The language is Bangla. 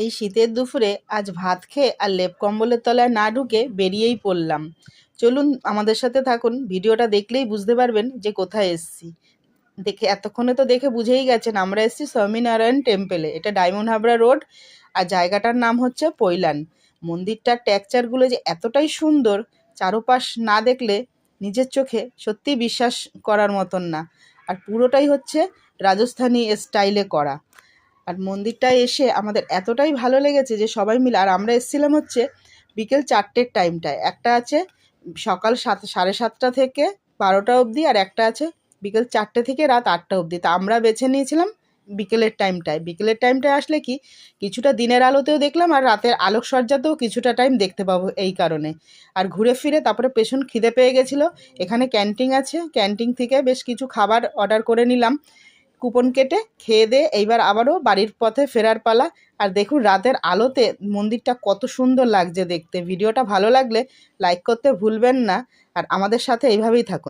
এই শীতের দুপুরে আজ ভাত খেয়ে আর লেপ কম্বলের তলায় না ঢুকে বেরিয়েই পড়লাম। চলুন আমাদের সাথে থাকুন, ভিডিওটা দেখলেই বুঝতে পারবেন যে কোথায় এসছি। দেখে এতক্ষণে তো দেখে বুঝেই গেছেন আমরা এসছি স্বামীনারায়ণ টেম্পেলে। এটা ডায়মন্ড হাবড়া রোড, আর জায়গাটার নাম হচ্ছে পৈলান। মন্দিরটার টেক্সচারগুলো যে এতটাই সুন্দর, চারপাশ না দেখলে নিজের চোখে সত্যিই বিশ্বাস করার মতন না। আর পুরোটাই হচ্ছে রাজস্থানী স্টাইলে করা। আর মন্দিরটায় এসে আমাদের এতটাই ভালো লেগেছে যে সবাই মিলে, আর আমরা এসেছিলাম হচ্ছে বিকেল 4টের টাইমটায়। একটা আছে সকাল 7:30 থেকে 12টা অবধি, আর একটা আছে বিকেল 4টে থেকে রাত 8টা অবধি। তা আমরা বেছে নিয়েছিলাম বিকেলের টাইমটায়। বিকেলের টাইমটায় আসলে কি কিছুটা দিনের আলোতেও দেখলাম আর রাতের আলোকসজ্জাতেও কিছুটা টাইম দেখতে পাবো এই কারণে। আর ঘুরে ফিরে তারপরে ভীষণ খিদে পেয়ে গেছিলো। এখানে ক্যান্টিন আছে, ক্যান্টিন থেকে বেশ কিছু খাবার অর্ডার করে নিলাম। কুপন কেটে খেয়ে দিয়ে এইবার আবারও বাড়ির পথে ফেরার পালা। আর দেখুন রাতের আলোতে মন্দিরটা কত সুন্দর লাগছে দেখতে। ভিডিওটা ভালো লাগলে লাইক করতে ভুলবেন না, আর আমাদের সাথে এইভাবেই থাকুন।